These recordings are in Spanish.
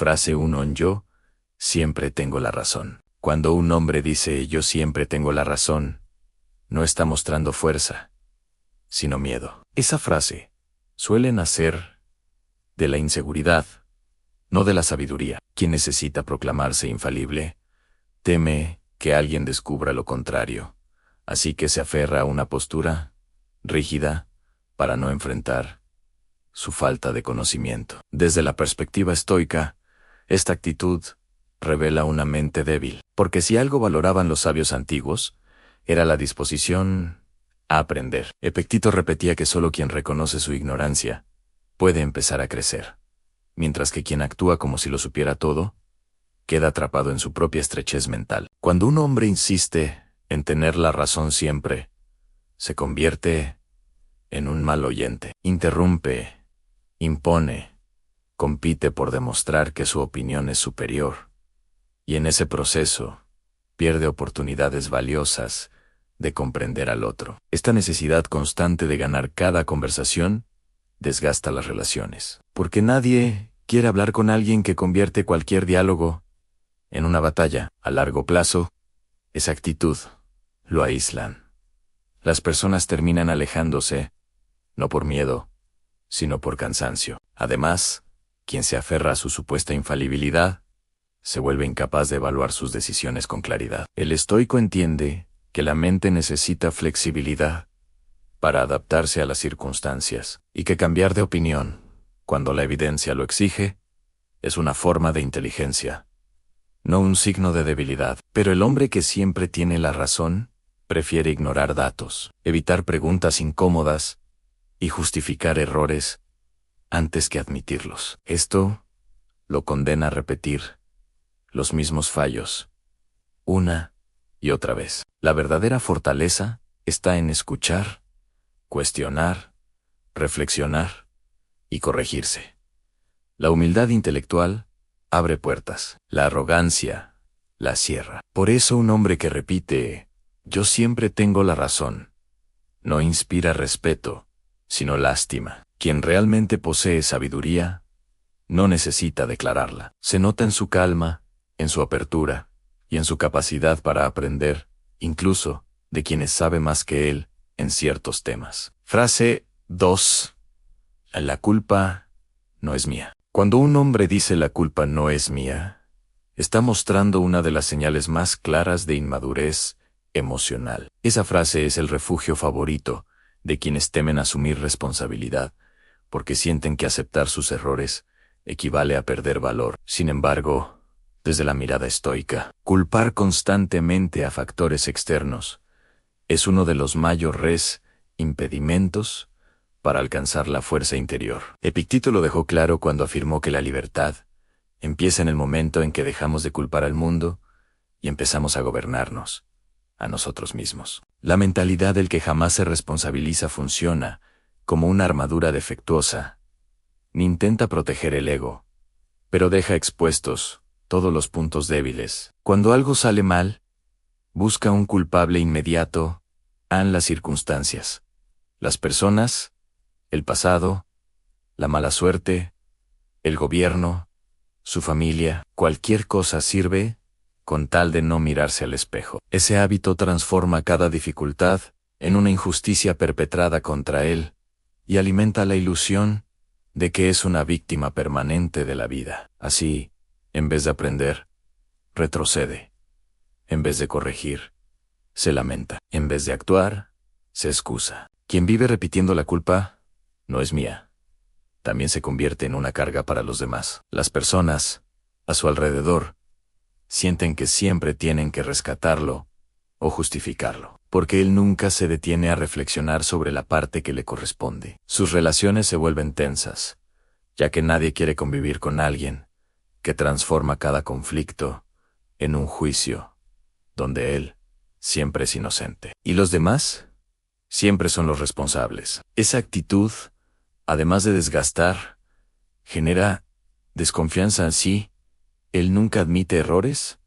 Frase 1. Yo siempre tengo la razón. Cuando un hombre dice yo siempre tengo la razón, no está mostrando fuerza, sino miedo. Esa frase suele nacer de la inseguridad, no de la sabiduría. Quien necesita proclamarse infalible teme que alguien descubra lo contrario, así que se aferra a una postura rígida para no enfrentar su falta de conocimiento. Desde la perspectiva estoica, esta actitud revela una mente débil, porque si algo valoraban los sabios antiguos, era la disposición a aprender. Epicteto repetía que solo quien reconoce su ignorancia puede empezar a crecer, mientras que quien actúa como si lo supiera todo, queda atrapado en su propia estrechez mental. Cuando un hombre insiste en tener la razón siempre, se convierte en un mal oyente. Interrumpe, impone, compite por demostrar que su opinión es superior, y en ese proceso pierde oportunidades valiosas de comprender al otro. Esta necesidad constante de ganar cada conversación desgasta las relaciones, porque nadie quiere hablar con alguien que convierte cualquier diálogo en una batalla. A largo plazo, esa actitud lo aíslan. Las personas terminan alejándose, no por miedo, sino por cansancio. Además, quien se aferra a su supuesta infalibilidad se vuelve incapaz de evaluar sus decisiones con claridad. El estoico entiende que la mente necesita flexibilidad para adaptarse a las circunstancias, y que cambiar de opinión, cuando la evidencia lo exige, es una forma de inteligencia, no un signo de debilidad. Pero el hombre que siempre tiene la razón prefiere ignorar datos, evitar preguntas incómodas y justificar errores antes que admitirlos. Esto lo condena a repetir los mismos fallos una y otra vez. La verdadera fortaleza está en escuchar, cuestionar, reflexionar y corregirse. La humildad intelectual abre puertas, la arrogancia la cierra. Por eso un hombre que repite yo siempre tengo la razón no inspira respeto, sino lástima. Quien realmente posee sabiduría no necesita declararla. Se nota en su calma, en su apertura y en su capacidad para aprender, incluso de quienes sabe más que él en ciertos temas. Frase 2. La culpa no es mía. Cuando un hombre dice la culpa no es mía, está mostrando una de las señales más claras de inmadurez emocional. Esa frase es el refugio favorito de quienes temen asumir responsabilidad, porque sienten que aceptar sus errores equivale a perder valor. Sin embargo, desde la mirada estoica, culpar constantemente a factores externos es uno de los mayores impedimentos para alcanzar la fuerza interior. Epicteto lo dejó claro cuando afirmó que la libertad empieza en el momento en que dejamos de culpar al mundo y empezamos a gobernarnos a nosotros mismos. La mentalidad del que jamás se responsabiliza funciona como una armadura defectuosa. Ni intenta proteger el ego, pero deja expuestos todos los puntos débiles. Cuando algo sale mal, busca un culpable inmediato en las circunstancias, las personas, el pasado, la mala suerte, el gobierno, su familia. Cualquier cosa sirve con tal de no mirarse al espejo. Ese hábito transforma cada dificultad en una injusticia perpetrada contra él y alimenta la ilusión de que es una víctima permanente de la vida. Así, en vez de aprender, retrocede. En vez de corregir, se lamenta. En vez de actuar, se excusa. Quien vive repitiendo la culpa no es mía, también se convierte en una carga para los demás. Las personas a su alrededor sienten que siempre tienen que rescatarlo o justificarlo, porque él nunca se detiene a reflexionar sobre la parte que le corresponde. Sus relaciones se vuelven tensas, ya que nadie quiere convivir con alguien que transforma cada conflicto en un juicio, donde él siempre es inocente y los demás siempre son los responsables. Esa actitud, además de desgastar, genera desconfianza en sí. Él nunca admite errores.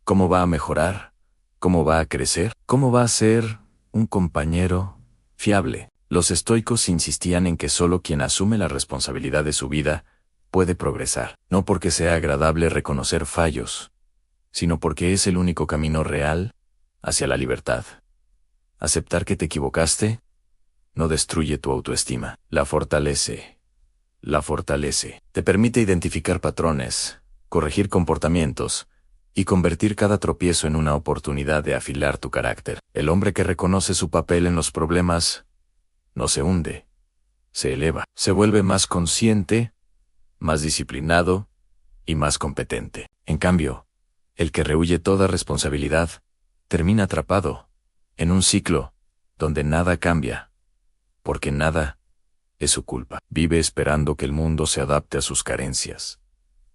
¿Cómo va a mejorar? ¿Cómo va a crecer? ¿Cómo va a ser un compañero fiable? Los estoicos insistían en que solo quien asume la responsabilidad de su vida puede progresar, no porque sea agradable reconocer fallos, sino porque es el único camino real hacia la libertad. Aceptar que te equivocaste no destruye tu autoestima, la fortalece. La fortalece. Te permite identificar patrones, corregir comportamientos y convertir cada tropiezo en una oportunidad de afilar tu carácter. El hombre que reconoce su papel en los problemas no se hunde, se eleva, se vuelve más consciente, más disciplinado y más competente. En cambio, el que rehúye toda responsabilidad termina atrapado en un ciclo donde nada cambia, porque nada es su culpa. Vive esperando que el mundo se adapte a sus carencias,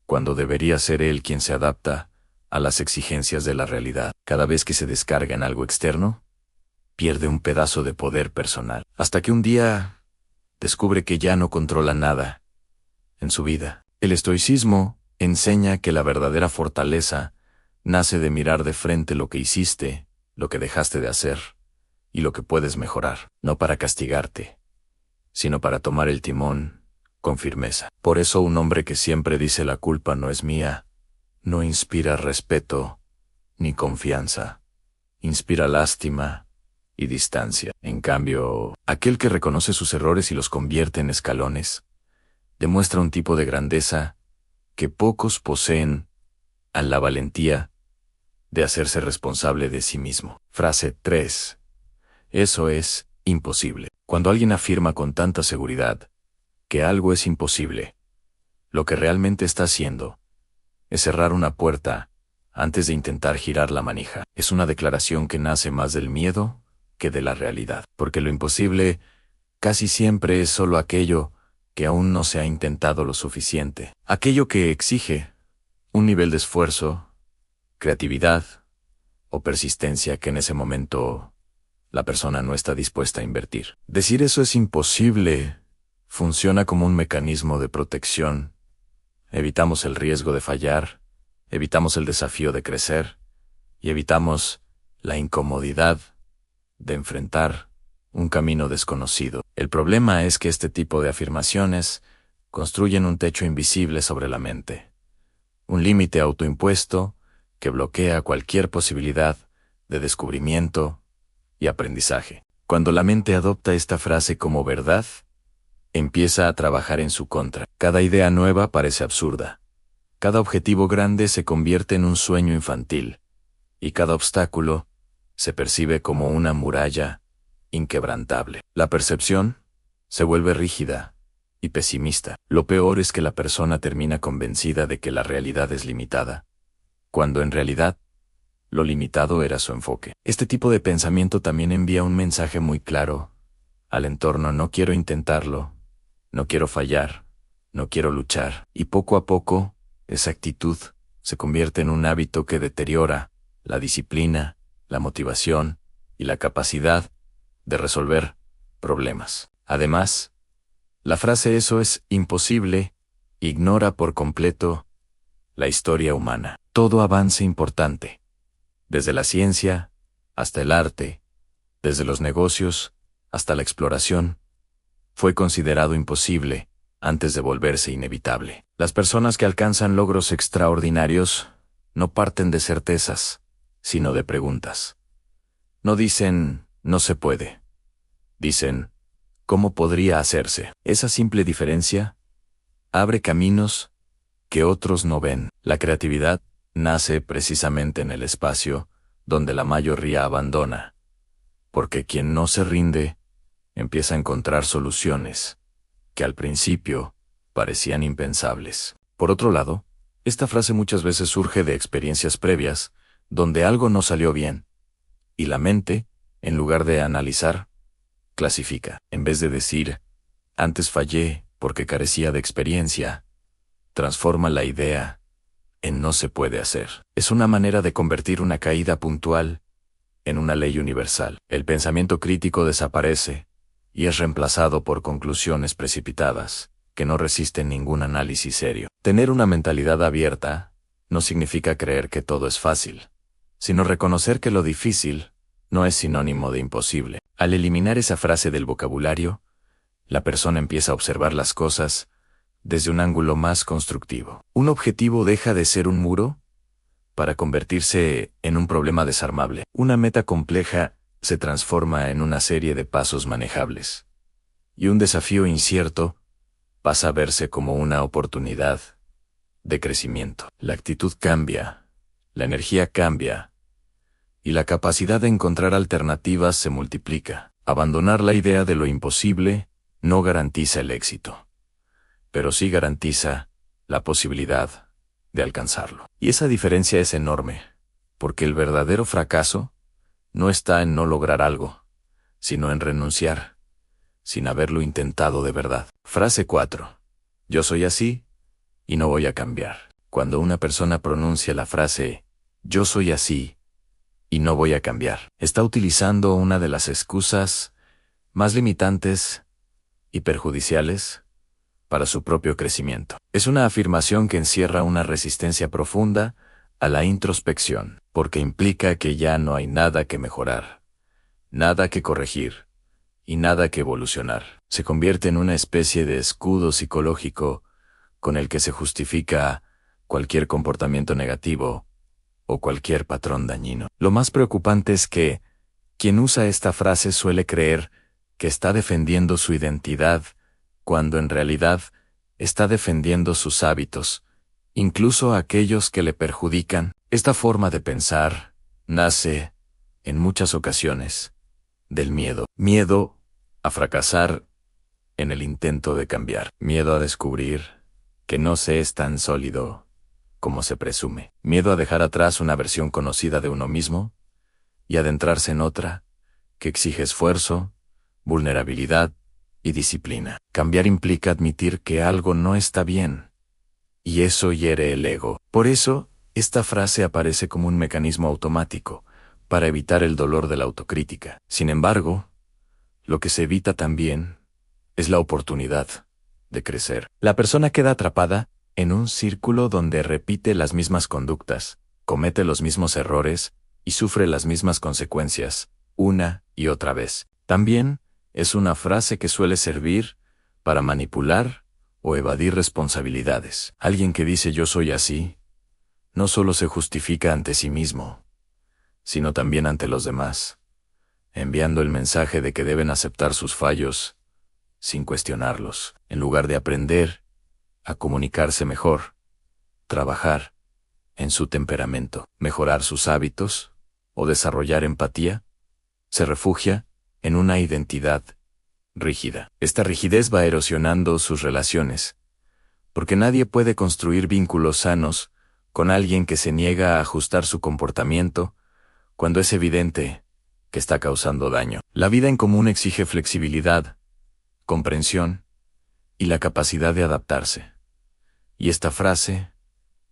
cuando debería ser él quien se adapta a las exigencias de la realidad. Cada vez que se descarga en algo externo, pierde un pedazo de poder personal, hasta que un día descubre que ya no controla nada en su vida. El estoicismo enseña que la verdadera fortaleza nace de mirar de frente lo que hiciste, lo que dejaste de hacer y lo que puedes mejorar, no para castigarte, sino para tomar el timón con firmeza. Por eso un hombre que siempre dice la culpa no es mía, no inspira respeto ni confianza, inspira lástima y distancia. En cambio, aquel que reconoce sus errores y los convierte en escalones, demuestra un tipo de grandeza que pocos poseen, a la valentía de hacerse responsable de sí mismo. Frase 3. Eso es imposible. Cuando alguien afirma con tanta seguridad que algo es imposible, lo que realmente está haciendo es cerrar una puerta antes de intentar girar la manija. Es una declaración que nace más del miedo que de la realidad, porque lo imposible casi siempre es solo aquello que aún no se ha intentado lo suficiente, aquello que exige un nivel de esfuerzo, creatividad o persistencia que en ese momento la persona no está dispuesta a invertir. Decir eso es imposible funciona como un mecanismo de protección. Evitamos el riesgo de fallar, evitamos el desafío de crecer y evitamos la incomodidad de enfrentar un camino desconocido. El problema es que este tipo de afirmaciones construyen un techo invisible sobre la mente, un límite autoimpuesto que bloquea cualquier posibilidad de descubrimiento y aprendizaje. Cuando la mente adopta esta frase como verdad, empieza a trabajar en su contra. Cada idea nueva parece absurda. Cada objetivo grande se convierte en un sueño infantil, y cada obstáculo se percibe como una muralla inquebrantable. La percepción se vuelve rígida y pesimista. Lo peor es que la persona termina convencida de que la realidad es limitada, cuando en realidad lo limitado era su enfoque. Este tipo de pensamiento también envía un mensaje muy claro al entorno: no quiero intentarlo, no quiero fallar, no quiero luchar. Y poco a poco, esa actitud se convierte en un hábito que deteriora la disciplina, la motivación y la capacidad de resolver problemas. Además, la frase "eso es imposible" ignora por completo la historia humana. Todo avance importante, desde la ciencia hasta el arte, desde los negocios hasta la exploración, fue considerado imposible antes de volverse inevitable. Las personas que alcanzan logros extraordinarios no parten de certezas, sino de preguntas. No dicen "no se puede", dicen "¿cómo podría hacerse?". Esa simple diferencia abre caminos que otros no ven. La creatividad nace precisamente en el espacio donde la mayoría abandona, porque quien no se rinde empieza a encontrar soluciones que al principio parecían impensables. Por otro lado, esta frase muchas veces surge de experiencias previas donde algo no salió bien, y la mente, en lugar de analizar, clasifica. En vez de decir "antes fallé porque carecía de experiencia", transforma la idea en "no se puede hacer". Es una manera de convertir una caída puntual en una ley universal. El pensamiento crítico desaparece y es reemplazado por conclusiones precipitadas que no resisten ningún análisis serio. Tener una mentalidad abierta no significa creer que todo es fácil, sino reconocer que lo difícil no es sinónimo de imposible. Al eliminar esa frase del vocabulario, la persona empieza a observar las cosas desde un ángulo más constructivo. Un objetivo deja de ser un muro para convertirse en un problema desarmable. Una meta compleja se transforma en una serie de pasos manejables. Y un desafío incierto pasa a verse como una oportunidad de crecimiento. La actitud cambia, la energía cambia, y la capacidad de encontrar alternativas se multiplica. Abandonar la idea de lo imposible no garantiza el éxito, pero sí garantiza la posibilidad de alcanzarlo. Y esa diferencia es enorme, porque el verdadero fracaso no está en no lograr algo, sino en renunciar, sin haberlo intentado de verdad. Frase 4. Yo soy así y no voy a cambiar. Cuando una persona pronuncia la frase yo soy así y no voy a cambiar, está utilizando una de las excusas más limitantes y perjudiciales para su propio crecimiento. Es una afirmación que encierra una resistencia profunda a la introspección, porque implica que ya no hay nada que mejorar, nada que corregir y nada que evolucionar. Se convierte en una especie de escudo psicológico con el que se justifica cualquier comportamiento negativo o cualquier patrón dañino. Lo más preocupante es que quien usa esta frase suele creer que está defendiendo su identidad, cuando en realidad está defendiendo sus hábitos, incluso aquellos que le perjudican. Esta forma de pensar nace, en muchas ocasiones, del miedo. Miedo a fracasar en el intento de cambiar. Miedo a descubrir que no se es tan sólido como se presume. Miedo a dejar atrás una versión conocida de uno mismo y adentrarse en otra que exige esfuerzo, vulnerabilidad y disciplina. Cambiar implica admitir que algo no está bien, y eso hiere el ego. Por eso, esta frase aparece como un mecanismo automático para evitar el dolor de la autocrítica. Sin embargo, lo que se evita también es la oportunidad de crecer. La persona queda atrapada en un círculo donde repite las mismas conductas, comete los mismos errores y sufre las mismas consecuencias, una y otra vez. También es una frase que suele servir para manipular o evadir responsabilidades. Alguien que dice yo soy así, no solo se justifica ante sí mismo, sino también ante los demás, enviando el mensaje de que deben aceptar sus fallos sin cuestionarlos, en lugar de aprender a comunicarse mejor, trabajar en su temperamento, mejorar sus hábitos o desarrollar empatía. Se refugia en una identidad rígida. Esta rigidez va erosionando sus relaciones, porque nadie puede construir vínculos sanos con alguien que se niega a ajustar su comportamiento cuando es evidente que está causando daño. La vida en común exige flexibilidad, comprensión y la capacidad de adaptarse. Y esta frase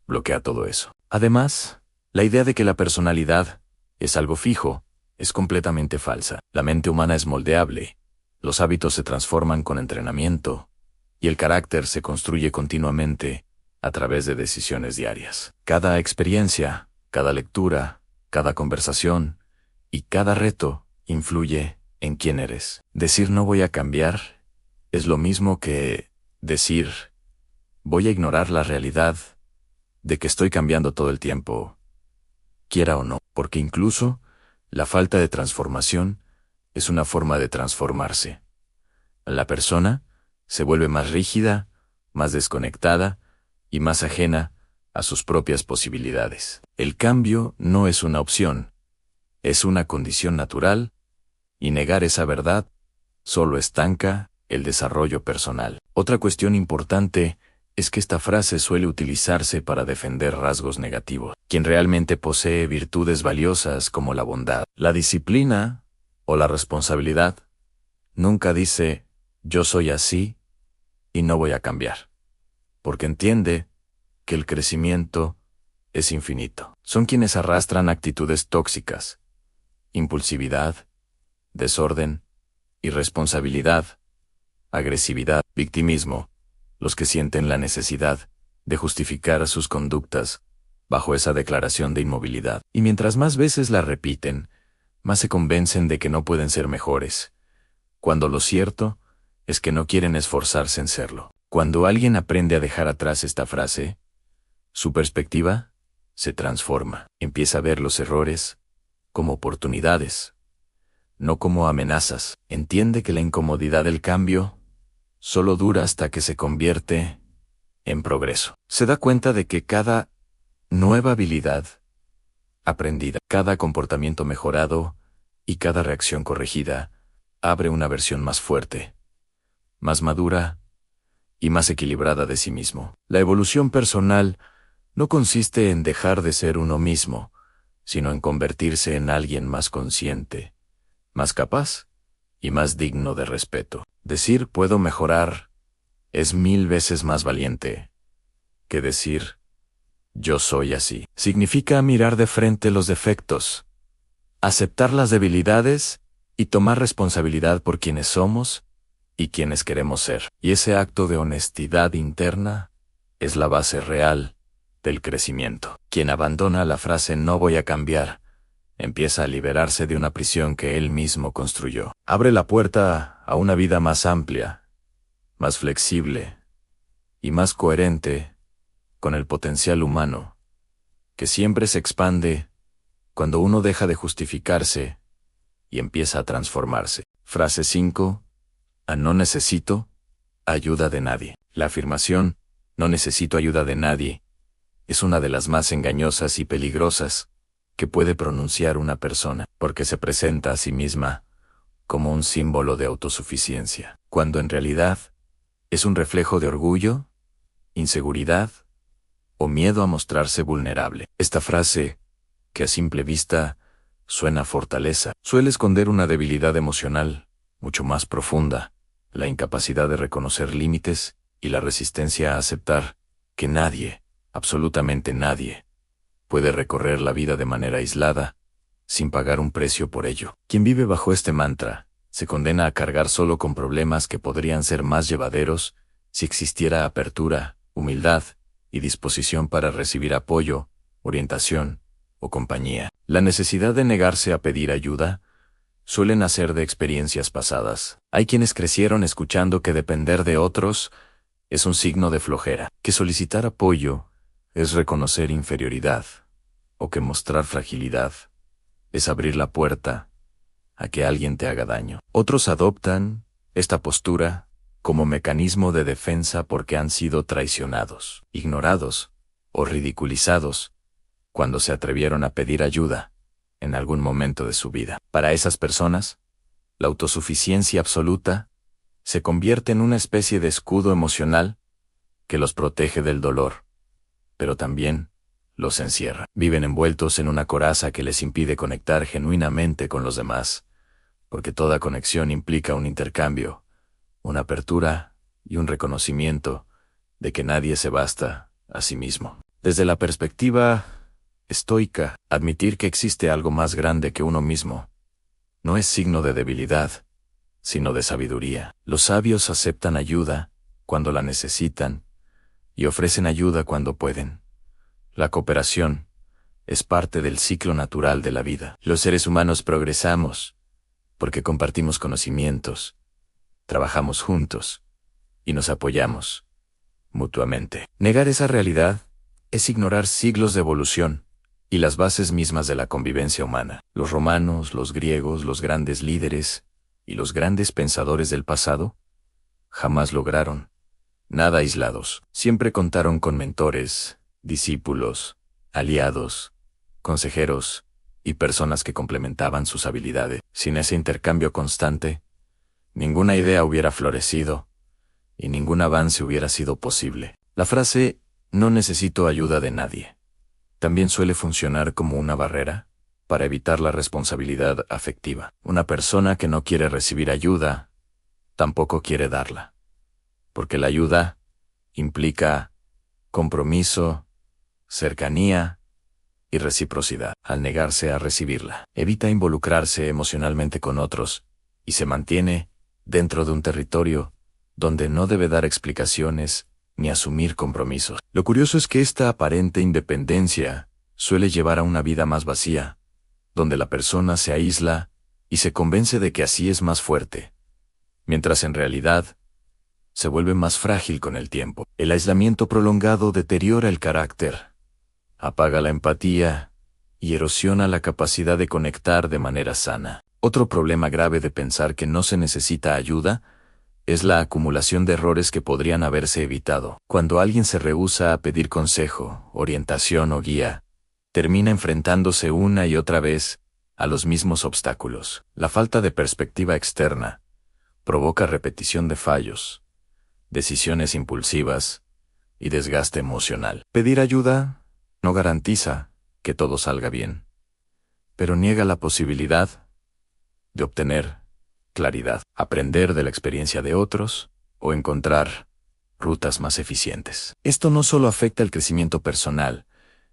bloquea todo eso. Además, la idea de que la personalidad es algo fijo es completamente falsa. La mente humana es moldeable, los hábitos se transforman con entrenamiento, y el carácter se construye continuamente a través de decisiones diarias. Cada experiencia, cada lectura, cada conversación y cada reto influye en quién eres. Decir no voy a cambiar es lo mismo que decir voy a ignorar la realidad de que estoy cambiando todo el tiempo, quiera o no, porque incluso la falta de transformación es una forma de transformarse. La persona se vuelve más rígida, más desconectada y más ajena a sus propias posibilidades. El cambio no es una opción, es una condición natural, y negar esa verdad solo estanca el desarrollo personal. Otra cuestión importante es que esta frase suele utilizarse para defender rasgos negativos. Quien realmente posee virtudes valiosas como la bondad, la disciplina o la responsabilidad, nunca dice yo soy así y no voy a cambiar, porque entiende que el crecimiento es infinito. Son quienes arrastran actitudes tóxicas, impulsividad, desorden, irresponsabilidad, agresividad, victimismo, los que sienten la necesidad de justificar sus conductas bajo esa declaración de inmovilidad. Y mientras más veces la repiten, más se convencen de que no pueden ser mejores, cuando lo cierto es que no quieren esforzarse en serlo. Cuando alguien aprende a dejar atrás esta frase, su perspectiva se transforma. Empieza a ver los errores como oportunidades, no como amenazas. Entiende que la incomodidad del cambio solo dura hasta que se convierte en progreso. Se da cuenta de que cada nueva habilidad aprendida, cada comportamiento mejorado y cada reacción corregida abre una versión más fuerte, más madura y más equilibrada de sí mismo. La evolución personal no consiste en dejar de ser uno mismo, sino en convertirse en alguien más consciente, más capaz y más digno de respeto. Decir puedo mejorar es 1000 veces más valiente que decir yo soy así. Significa mirar de frente los defectos, aceptar las debilidades y tomar responsabilidad por quienes somos y quienes queremos ser. Y ese acto de honestidad interna es la base real del crecimiento. Quien abandona la frase no voy a cambiar, empieza a liberarse de una prisión que él mismo construyó. Abre la puerta a una vida más amplia, más flexible y más coherente con el potencial humano, que siempre se expande cuando uno deja de justificarse y empieza a transformarse. Frase 5. No necesito ayuda de nadie. La afirmación, no necesito ayuda de nadie, es una de las más engañosas y peligrosas que puede pronunciar una persona, porque se presenta a sí misma como un símbolo de autosuficiencia, cuando en realidad es un reflejo de orgullo, inseguridad o miedo a mostrarse vulnerable. Esta frase, que a simple vista suena a fortaleza, suele esconder una debilidad emocional mucho más profunda, la incapacidad de reconocer límites y la resistencia a aceptar que nadie, absolutamente nadie, puede recorrer la vida de manera aislada, sin pagar un precio por ello. Quien vive bajo este mantra se condena a cargar solo con problemas que podrían ser más llevaderos si existiera apertura, humildad y disposición para recibir apoyo, orientación o compañía. La necesidad de negarse a pedir ayuda suele nacer de experiencias pasadas. Hay quienes crecieron escuchando que depender de otros es un signo de flojera, que solicitar apoyo es reconocer inferioridad, o que mostrar fragilidad es abrir la puerta a que alguien te haga daño. Otros adoptan esta postura como mecanismo de defensa porque han sido traicionados, ignorados o ridiculizados cuando se atrevieron a pedir ayuda en algún momento de su vida. Para esas personas, la autosuficiencia absoluta se convierte en una especie de escudo emocional que los protege del dolor, pero también los encierra. Viven envueltos en una coraza que les impide conectar genuinamente con los demás, porque toda conexión implica un intercambio, una apertura y un reconocimiento de que nadie se basta a sí mismo. Desde la perspectiva estoica, admitir que existe algo más grande que uno mismo no es signo de debilidad, sino de sabiduría. Los sabios aceptan ayuda cuando la necesitan y ofrecen ayuda cuando pueden. La cooperación es parte del ciclo natural de la vida. Los seres humanos progresamos porque compartimos conocimientos, trabajamos juntos y nos apoyamos mutuamente. Negar esa realidad es ignorar siglos de evolución y las bases mismas de la convivencia humana. Los romanos, los griegos, los grandes líderes y los grandes pensadores del pasado jamás lograron nada aislados. Siempre contaron con mentores, discípulos, aliados, consejeros y personas que complementaban sus habilidades. Sin ese intercambio constante, ninguna idea hubiera florecido y ningún avance hubiera sido posible. La frase "no necesito ayuda de nadie" también suele funcionar como una barrera para evitar la responsabilidad afectiva. Una persona que no quiere recibir ayuda tampoco quiere darla, porque la ayuda implica compromiso, cercanía y reciprocidad. Al negarse a recibirla, evita involucrarse emocionalmente con otros y se mantiene dentro de un territorio donde no debe dar explicaciones ni asumir compromisos. Lo curioso es que esta aparente independencia suele llevar a una vida más vacía, donde la persona se aísla y se convence de que así es más fuerte, mientras en realidad se vuelve más frágil con el tiempo. El aislamiento prolongado deteriora el carácter, apaga la empatía y erosiona la capacidad de conectar de manera sana. Otro problema grave de pensar que no se necesita ayuda es la acumulación de errores que podrían haberse evitado. Cuando alguien se rehúsa a pedir consejo, orientación o guía, termina enfrentándose una y otra vez a los mismos obstáculos. La falta de perspectiva externa provoca repetición de fallos, decisiones impulsivas y desgaste emocional. Pedir ayuda no garantiza que todo salga bien, pero niega la posibilidad de obtener claridad, aprender de la experiencia de otros o encontrar rutas más eficientes. Esto no solo afecta el crecimiento personal,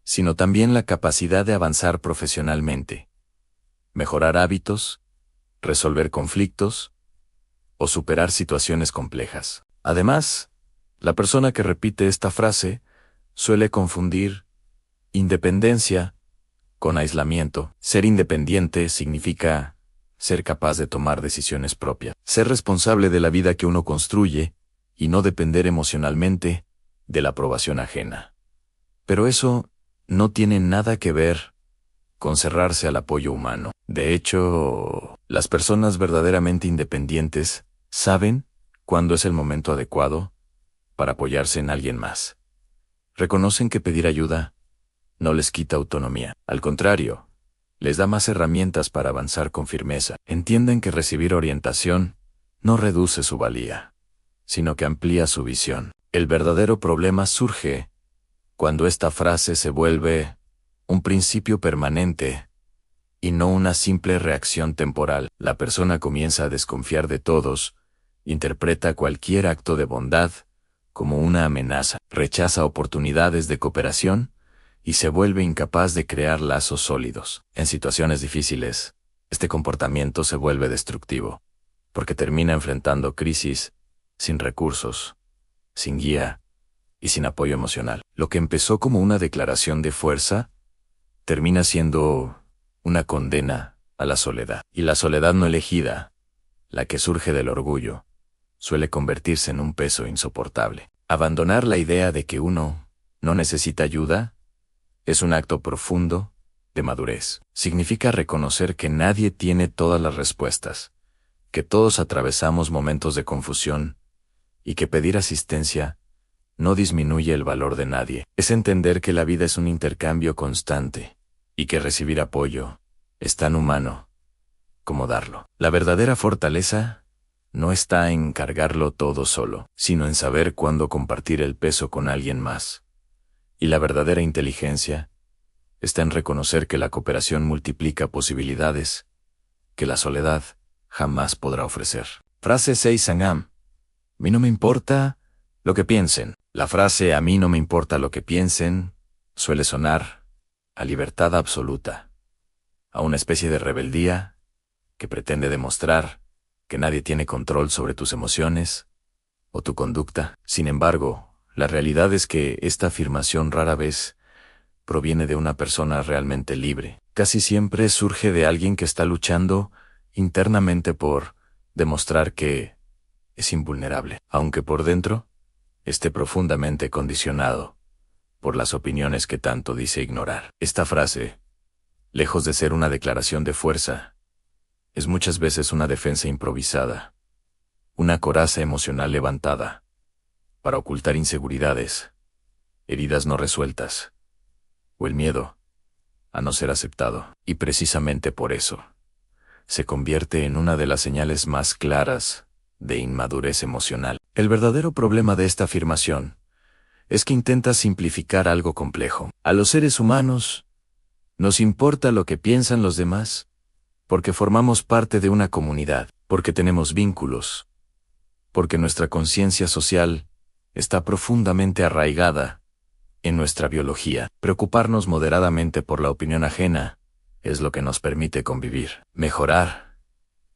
sino también la capacidad de avanzar profesionalmente, mejorar hábitos, resolver conflictos o superar situaciones complejas. Además, la persona que repite esta frase suele confundir independencia con aislamiento. Ser independiente significa ser capaz de tomar decisiones propias, ser responsable de la vida que uno construye y no depender emocionalmente de la aprobación ajena. Pero eso no tiene nada que ver con cerrarse al apoyo humano. De hecho, las personas verdaderamente independientes saben cuándo es el momento adecuado para apoyarse en alguien más. Reconocen que pedir ayuda no les quita autonomía. Al contrario, les da más herramientas para avanzar con firmeza. Entienden que recibir orientación no reduce su valía, sino que amplía su visión. El verdadero problema surge cuando esta frase se vuelve un principio permanente y no una simple reacción temporal. La persona comienza a desconfiar de todos, interpreta cualquier acto de bondad como una amenaza, rechaza oportunidades de cooperación y se vuelve incapaz de crear lazos sólidos. En situaciones difíciles, este comportamiento se vuelve destructivo, porque termina enfrentando crisis sin recursos, sin guía y sin apoyo emocional. Lo que empezó como una declaración de fuerza termina siendo una condena a la soledad. Y la soledad no elegida, la que surge del orgullo, suele convertirse en un peso insoportable. Abandonar la idea de que uno no necesita ayuda es un acto profundo de madurez. Significa reconocer que nadie tiene todas las respuestas, que todos atravesamos momentos de confusión y que pedir asistencia no disminuye el valor de nadie. Es entender que la vida es un intercambio constante y que recibir apoyo es tan humano como darlo. La verdadera fortaleza no está en cargarlo todo solo, sino en saber cuándo compartir el peso con alguien más. Y la verdadera inteligencia está en reconocer que la cooperación multiplica posibilidades que la soledad jamás podrá ofrecer. Frase 6 Sangam. A mí no me importa lo que piensen. La frase a mí no me importa lo que piensen suele sonar a libertad absoluta, a una especie de rebeldía que pretende demostrar que nadie tiene control sobre tus emociones o tu conducta. Sin embargo, la realidad es que esta afirmación rara vez proviene de una persona realmente libre. Casi siempre surge de alguien que está luchando internamente por demostrar que es invulnerable, aunque por dentro esté profundamente condicionado por las opiniones que tanto dice ignorar. Esta frase, lejos de ser una declaración de fuerza, es muchas veces una defensa improvisada, una coraza emocional levantada para ocultar inseguridades, heridas no resueltas, o el miedo a no ser aceptado. Y precisamente por eso, se convierte en una de las señales más claras de inmadurez emocional. El verdadero problema de esta afirmación es que intenta simplificar algo complejo. A los seres humanos nos importa lo que piensan los demás porque formamos parte de una comunidad, porque tenemos vínculos, porque nuestra conciencia social está profundamente arraigada en nuestra biología. Preocuparnos moderadamente por la opinión ajena es lo que nos permite convivir, mejorar,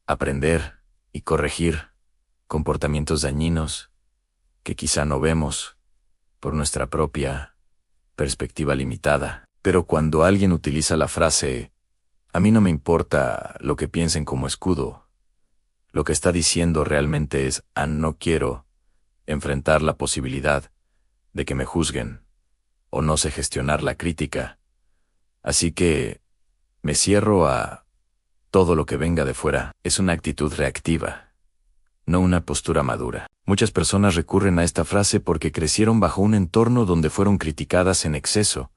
aprender y corregir comportamientos dañinos que quizá no vemos por nuestra propia perspectiva limitada. Pero cuando alguien utiliza la frase «a mí no me importa lo que piensen» como escudo, lo que está diciendo realmente es «no quiero enfrentar la posibilidad de que me juzguen, o no sé gestionar la crítica. Así que me cierro a todo lo que venga de fuera. Es una actitud reactiva, no una postura madura. Muchas personas recurren a esta frase porque crecieron bajo un entorno donde fueron criticadas en exceso,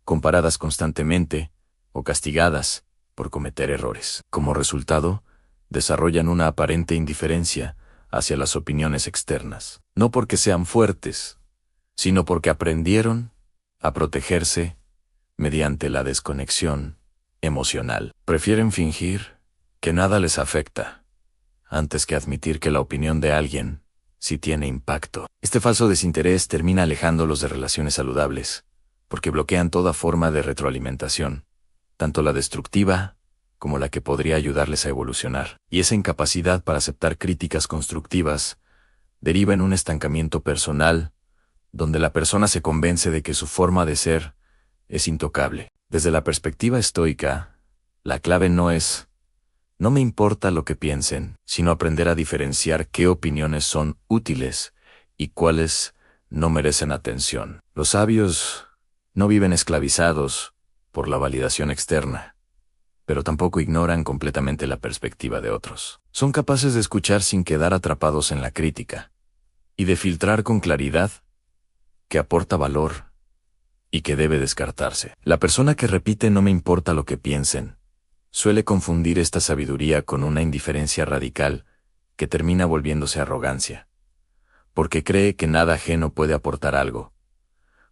comparadas constantemente o castigadas por cometer errores. Como resultado, desarrollan una aparente indiferencia hacia las opiniones externas. No porque sean fuertes, sino porque aprendieron a protegerse mediante la desconexión emocional. Prefieren fingir que nada les afecta, antes que admitir que la opinión de alguien sí tiene impacto. Este falso desinterés termina alejándolos de relaciones saludables, porque bloquean toda forma de retroalimentación, tanto la destructiva como la que podría ayudarles a evolucionar. Y esa incapacidad para aceptar críticas constructivas deriva en un estancamiento personal, donde la persona se convence de que su forma de ser es intocable. Desde la perspectiva estoica, la clave no es "no me importa lo que piensen", sino aprender a diferenciar qué opiniones son útiles y cuáles no merecen atención. Los sabios no viven esclavizados por la validación externa, pero tampoco ignoran completamente la perspectiva de otros. Son capaces de escuchar sin quedar atrapados en la crítica, y de filtrar con claridad qué aporta valor y qué debe descartarse. La persona que repite "no me importa lo que piensen" suele confundir esta sabiduría con una indiferencia radical que termina volviéndose arrogancia, porque cree que nada ajeno puede aportar algo,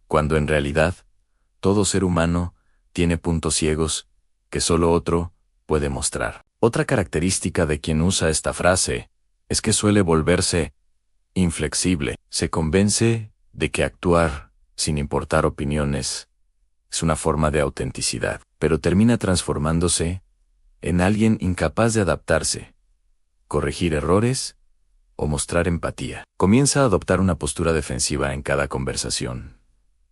cuando en realidad todo ser humano tiene puntos ciegos que solo otro puede mostrar. Otra característica de quien usa esta frase es que suele volverse inflexible. Se convence de que actuar sin importar opiniones es una forma de autenticidad, pero termina transformándose en alguien incapaz de adaptarse, corregir errores o mostrar empatía. Comienza a adoptar una postura defensiva en cada conversación,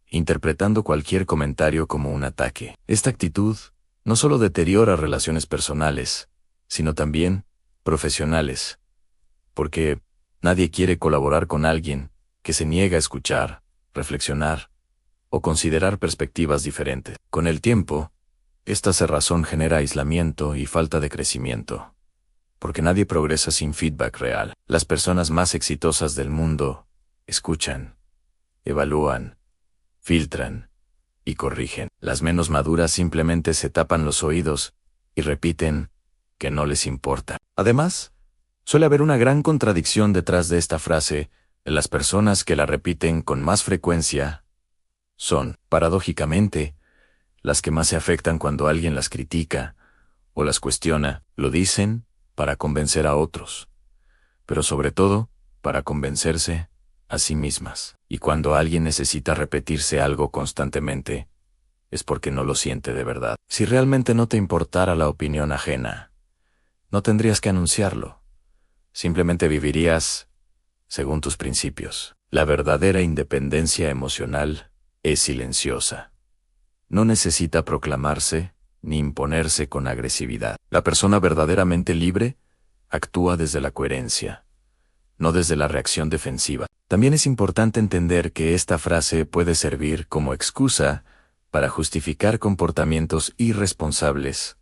interpretando cualquier comentario como un ataque. Esta actitud no solo deteriora relaciones personales, sino también profesionales, porque nadie quiere colaborar con alguien que se niega a escuchar, reflexionar o considerar perspectivas diferentes. Con el tiempo, esta cerrazón genera aislamiento y falta de crecimiento, porque nadie progresa sin feedback real. Las personas más exitosas del mundo escuchan, evalúan, filtran y corrigen. Las menos maduras simplemente se tapan los oídos y repiten que no les importa. Además, suele haber una gran contradicción detrás de esta frase. Las personas que la repiten con más frecuencia son, paradójicamente, las que más se afectan cuando alguien las critica o las cuestiona. Lo dicen para convencer a otros, pero sobre todo para convencerse a sí mismas. Y cuando alguien necesita repetirse algo constantemente, es porque no lo siente de verdad. Si realmente no te importara la opinión ajena, no tendrías que anunciarlo. Simplemente vivirías según tus principios. La verdadera independencia emocional es silenciosa. No necesita proclamarse ni imponerse con agresividad. La persona verdaderamente libre actúa desde la coherencia, no desde la reacción defensiva. También es importante entender que esta frase puede servir como excusa para justificar comportamientos irresponsables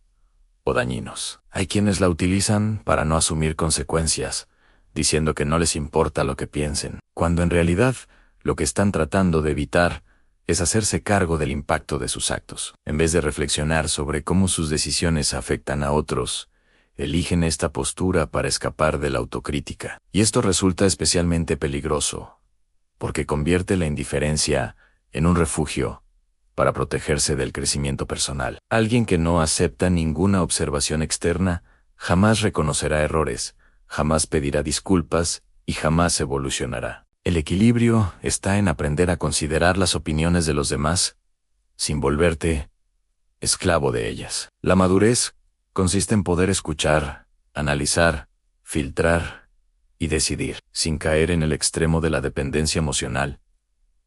o dañinos. Hay quienes la utilizan para no asumir consecuencias, diciendo que no les importa lo que piensen, cuando en realidad lo que están tratando de evitar es hacerse cargo del impacto de sus actos. En vez de reflexionar sobre cómo sus decisiones afectan a otros, eligen esta postura para escapar de la autocrítica. Y esto resulta especialmente peligroso, porque convierte la indiferencia en un refugio para protegerse del crecimiento personal. Alguien que no acepta ninguna observación externa jamás reconocerá errores, jamás pedirá disculpas y jamás evolucionará. El equilibrio está en aprender a considerar las opiniones de los demás sin volverte esclavo de ellas. La madurez consiste en poder escuchar, analizar, filtrar y decidir, sin caer en el extremo de la dependencia emocional,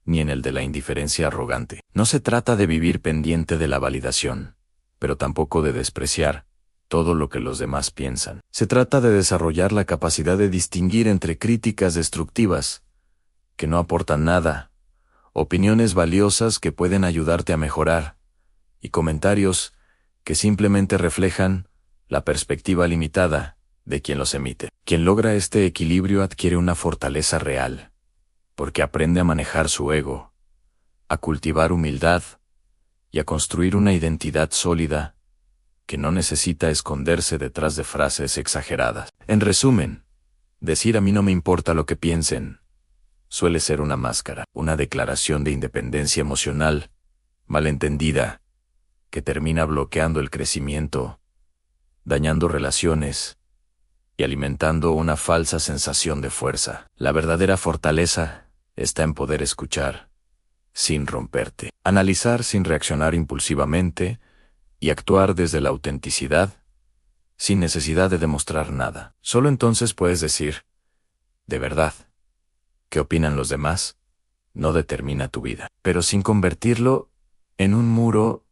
ni en el de la indiferencia arrogante. No se trata de vivir pendiente de la validación, pero tampoco de despreciar todo lo que los demás piensan. Se trata de desarrollar la capacidad de distinguir entre críticas destructivas que no aportan nada, opiniones valiosas que pueden ayudarte a mejorar, y comentarios que simplemente reflejan la perspectiva limitada de quien los emite. Quien logra este equilibrio adquiere una fortaleza real, porque aprende a manejar su ego, a cultivar humildad y a construir una identidad sólida que no necesita esconderse detrás de frases exageradas. En resumen, decir a mí no me importa lo que piensen suele ser una máscara, una declaración de independencia emocional malentendida que termina bloqueando el crecimiento, dañando relaciones y alimentando una falsa sensación de fuerza. La verdadera fortaleza está en poder escuchar sin romperte, analizar sin reaccionar impulsivamente y actuar desde la autenticidad, sin necesidad de demostrar nada. Solo entonces puedes decir, de verdad, ¿qué opinan los demás? No determina tu vida, pero sin convertirlo en un muro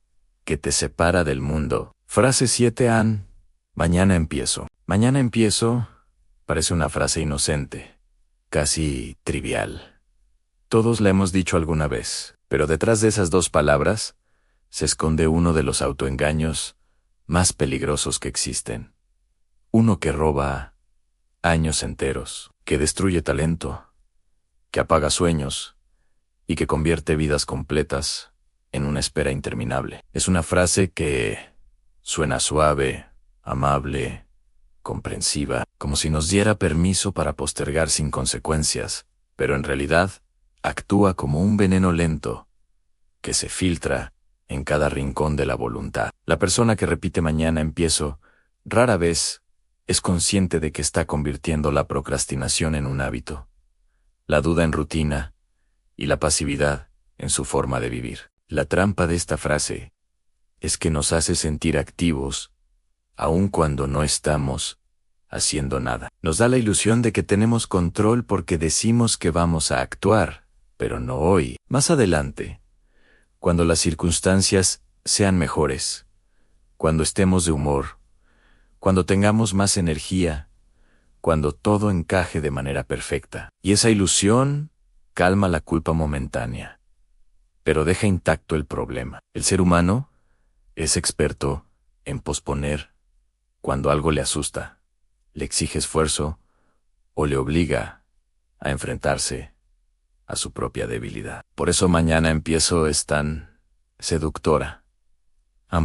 que te separa del mundo. Frase 7an, mañana empiezo. Mañana empiezo parece una frase inocente, casi trivial. Todos la hemos dicho alguna vez, pero detrás de esas dos palabras se esconde uno de los autoengaños más peligrosos que existen. Uno que roba años enteros, que destruye talento, que apaga sueños y que convierte vidas completas en una espera interminable. Es una frase que suena suave, amable, comprensiva, como si nos diera permiso para postergar sin consecuencias, pero en realidad actúa como un veneno lento que se filtra en cada rincón de la voluntad. La persona que repite mañana empiezo rara vez es consciente de que está convirtiendo la procrastinación en un hábito, la duda en rutina y la pasividad en su forma de vivir. La trampa de esta frase es que nos hace sentir activos aun cuando no estamos haciendo nada. Nos da la ilusión de que tenemos control porque decimos que vamos a actuar, pero no hoy. Más adelante, cuando las circunstancias sean mejores, cuando estemos de humor, cuando tengamos más energía, cuando todo encaje de manera perfecta. Y esa ilusión calma la culpa momentánea, pero deja intacto el problema. El ser humano es experto en posponer cuando algo le asusta, le exige esfuerzo o le obliga a enfrentarse a su propia debilidad. Por eso mañana empiezo es tan seductora.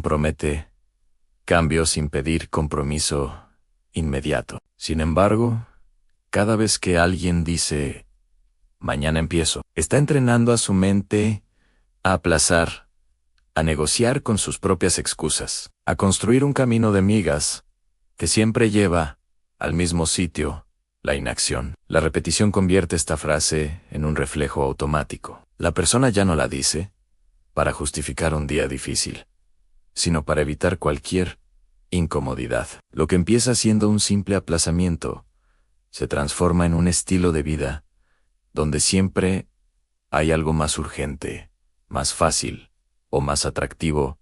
Promete cambios sin pedir compromiso inmediato. Sin embargo, cada vez que alguien dice mañana empiezo, está entrenando a su mente a aplazar, a negociar con sus propias excusas, a construir un camino de migas que siempre lleva al mismo sitio, la inacción. La repetición convierte esta frase en un reflejo automático. La persona ya no la dice para justificar un día difícil, sino para evitar cualquier incomodidad. Lo que empieza siendo un simple aplazamiento se transforma en un estilo de vida donde siempre hay algo más urgente, más fácil o más atractivo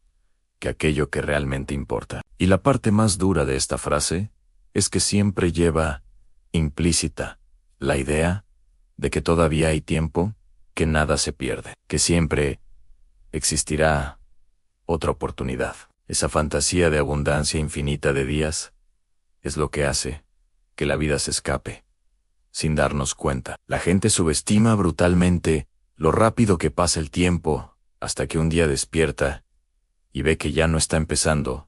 que aquello que realmente importa. Y la parte más dura de esta frase es que siempre lleva implícita la idea de que todavía hay tiempo, que nada se pierde, que siempre existirá otra oportunidad. Esa fantasía de abundancia infinita de días es lo que hace que la vida se escape, sin darnos cuenta. La gente subestima brutalmente lo rápido que pasa el tiempo hasta que un día despierta y ve que ya no está empezando,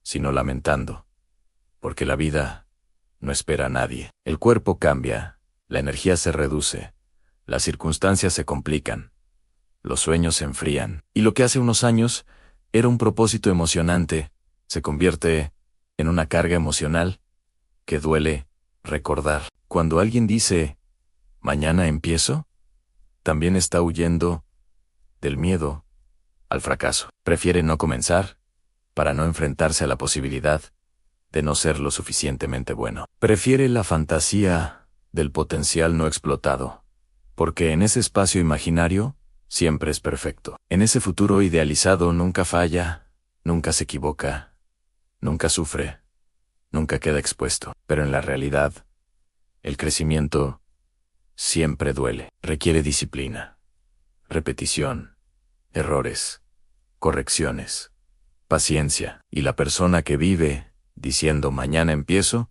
sino lamentando, porque la vida no espera a nadie. El cuerpo cambia, la energía se reduce, las circunstancias se complican, los sueños se enfrían, y lo que hace unos años era un propósito emocionante, se convierte en una carga emocional que duele recordar. Cuando alguien dice, mañana empiezo, también está huyendo del miedo al fracaso. Prefiere no comenzar para no enfrentarse a la posibilidad de no ser lo suficientemente bueno. Prefiere la fantasía del potencial no explotado, porque en ese espacio imaginario siempre es perfecto. En ese futuro idealizado nunca falla, nunca se equivoca, nunca sufre, nunca queda expuesto. Pero en la realidad, el crecimiento siempre duele. Requiere disciplina, repetición, errores, correcciones, paciencia. Y la persona que vive diciendo mañana empiezo,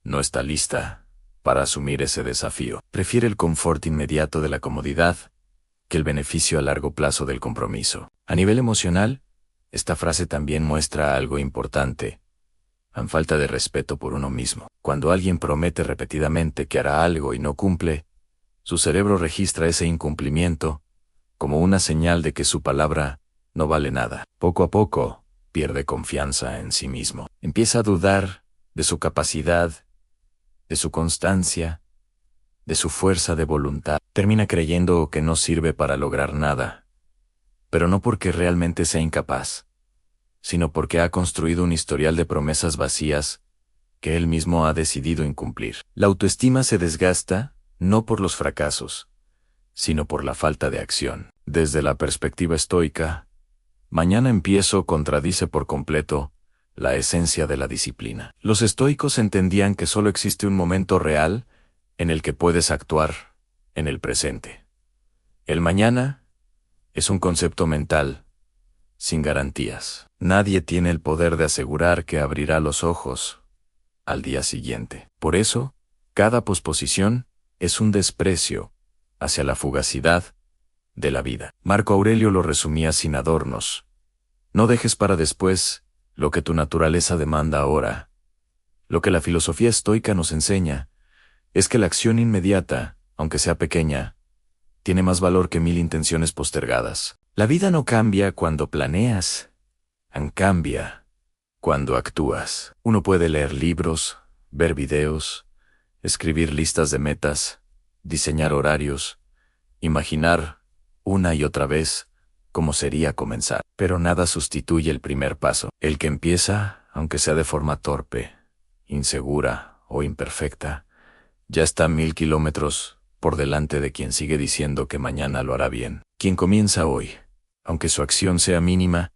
no está lista para asumir ese desafío. Prefiere el confort inmediato de la comodidad que el beneficio a largo plazo del compromiso. A nivel emocional, esta frase también muestra algo importante: la falta de respeto por uno mismo. Cuando alguien promete repetidamente que hará algo y no cumple, su cerebro registra ese incumplimiento como una señal de que su palabra no vale nada. Poco a poco, pierde confianza en sí mismo. Empieza a dudar de su capacidad, de su constancia, de su fuerza de voluntad. Termina creyendo que no sirve para lograr nada, pero no porque realmente sea incapaz, sino porque ha construido un historial de promesas vacías que él mismo ha decidido incumplir. La autoestima se desgasta no por los fracasos, sino por la falta de acción. Desde la perspectiva estoica, mañana empiezo contradice por completo la esencia de la disciplina. Los estoicos entendían que solo existe un momento real en el que puedes actuar en el presente. El mañana es un concepto mental, sin garantías. Nadie tiene el poder de asegurar que abrirá los ojos al día siguiente. Por eso, cada posposición es un desprecio hacia la fugacidad de la vida. Marco Aurelio lo resumía sin adornos: no dejes para después lo que tu naturaleza demanda ahora. Lo que la filosofía estoica nos enseña es que la acción inmediata, aunque sea pequeña, tiene más valor que 1000 intenciones postergadas. La vida no cambia cuando planeas, cambia cuando actúas. Uno puede leer libros, ver videos, escribir listas de metas, diseñar horarios, imaginar una y otra vez cómo sería comenzar. Pero nada sustituye el primer paso. El que empieza, aunque sea de forma torpe, insegura o imperfecta, ya está 1000 kilómetros por delante de quien sigue diciendo que mañana lo hará bien. Quien comienza hoy, aunque su acción sea mínima,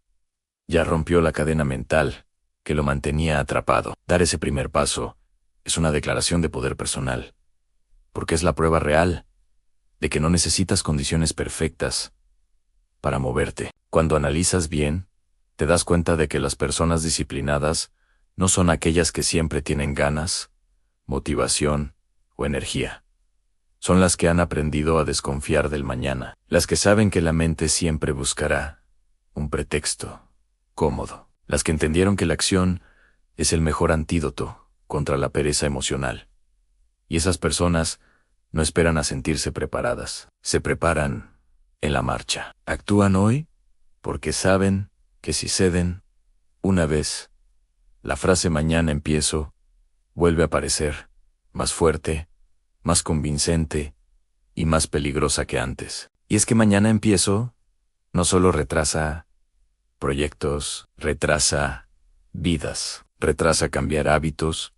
ya rompió la cadena mental que lo mantenía atrapado. Dar ese primer paso es una declaración de poder personal, porque es la prueba real de que no necesitas condiciones perfectas para moverte. Cuando analizas bien, te das cuenta de que las personas disciplinadas no son aquellas que siempre tienen ganas, motivación o energía. Son las que han aprendido a desconfiar del mañana, las que saben que la mente siempre buscará un pretexto cómodo, las que entendieron que la acción es el mejor antídoto contra la pereza emocional. Y esas personas no esperan a sentirse preparadas, se preparan en la marcha. Actúan hoy porque saben que si ceden una vez, la frase mañana empiezo vuelve a aparecer, más fuerte, más convincente y más peligrosa que antes. Y es que mañana empiezo no solo retrasa proyectos, retrasa vidas, retrasa cambiar hábitos,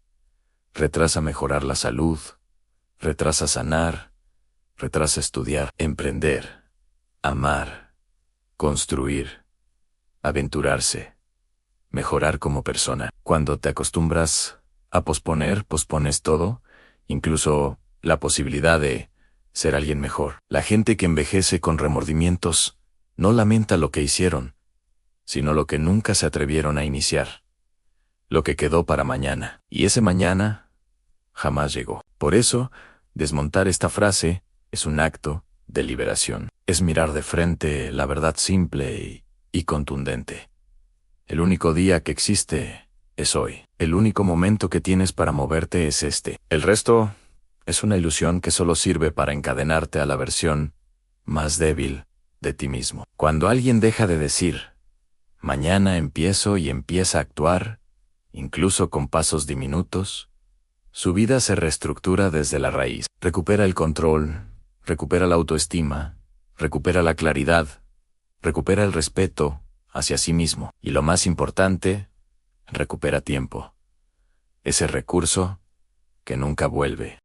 retrasa mejorar la salud, retrasa sanar, retrasa estudiar, emprender, amar, construir, aventurarse, mejorar como persona. Cuando te acostumbras a posponer, pospones todo, incluso la posibilidad de ser alguien mejor. La gente que envejece con remordimientos no lamenta lo que hicieron, sino lo que nunca se atrevieron a iniciar, lo que quedó para mañana. Y ese mañana jamás llegó. Por eso, desmontar esta frase es un acto de liberación. Es mirar de frente la verdad simple y contundente. El único día que existe es hoy. El único momento que tienes para moverte es este. El resto es una ilusión que solo sirve para encadenarte a la versión más débil de ti mismo. Cuando alguien deja de decir mañana empiezo y empieza a actuar, incluso con pasos diminutos, su vida se reestructura desde la raíz. Recupera el control, recupera la autoestima, recupera la claridad, recupera el respeto hacia sí mismo. Y lo más importante, recupera tiempo. Ese recurso que nunca vuelve.